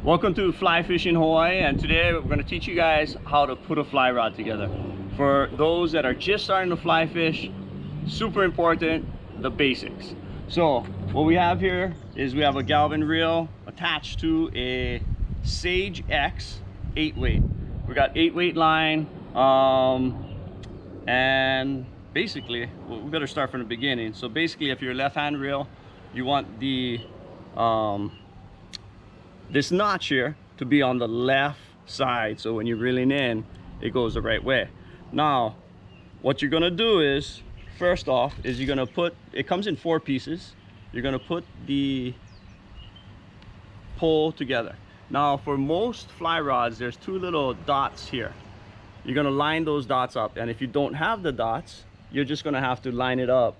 Welcome to Fly Fishing Hawaii, and today we're going to teach you guys how to put a fly rod together. For those that are just starting to fly fish, super important, the basics. So what we have here is we have a Galvan reel attached to a Sage X 8-weight. We got 8-weight line, and basically we better start from the beginning. So basically, if you're a left-hand reel, you want the this notch here to be on the left side, so when you're reeling in, it goes the right way. Now what you're gonna do is, first off, is you're gonna put, it comes in 4 pieces. You're gonna put the pole together. Now for most fly rods, there's 2 little dots here. You're gonna line those dots up, and if you don't have the dots, you're just gonna have to line it up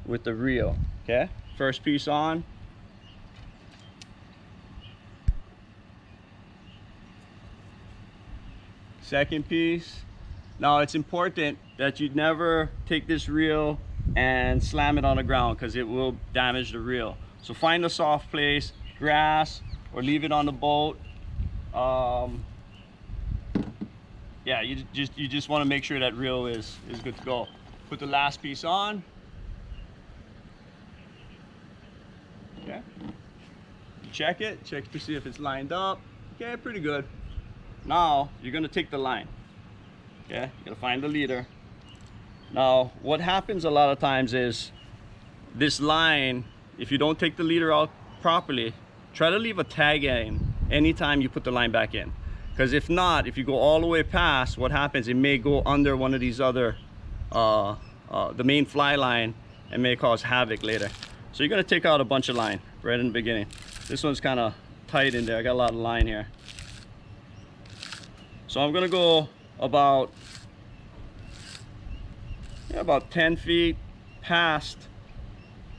with the reel. Okay, first piece on. Second piece. Now it's important that you never take this reel and slam it on the ground, because it will damage the reel. So find a soft place, grass, or leave it on the boat. Yeah, you just want to make sure that reel is good to go. Put the last piece on. Okay. Check it to see if it's lined up. Okay, pretty good. Now you're going to take the line. Okay, you're going to find the leader. Now what happens a lot of times is this line, if you don't take the leader out properly, try to leave a tag in anytime you put the line back in, because if not, if you go all the way past, what happens, it may go under one of these other the main fly line and may cause havoc later. So you're going to take out a bunch of line right in the beginning. This one's kind of tight in there. I got a lot of line here. So I'm gonna go about 10 feet past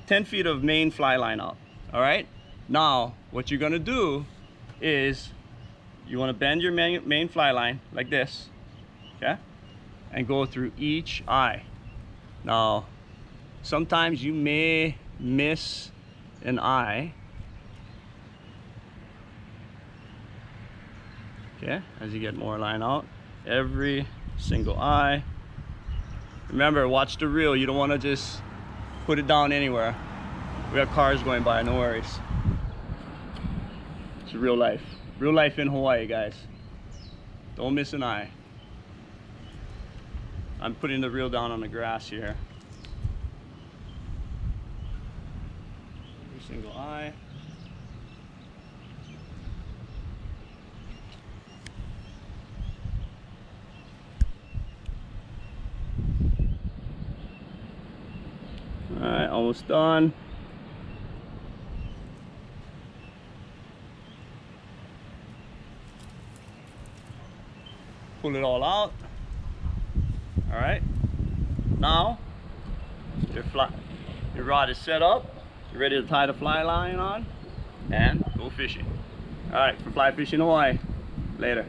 10 feet of main fly line out. All right, now what you're gonna do is you want to bend your main fly line like this, okay, and go through each eye. Now sometimes you may miss an eye. Okay, as you get more line out, every single eye. Remember, watch the reel. You don't want to just put it down anywhere. We have cars going by, no worries. It's real life. Real life in Hawaii, guys. Don't miss an eye. I'm putting the reel down on the grass here. Every single eye. All right, almost done. Pull it all out. All right. Now your rod is set up. You're ready to tie the fly line on and go fishing. All right, for Fly Fishing Hawaii. Later.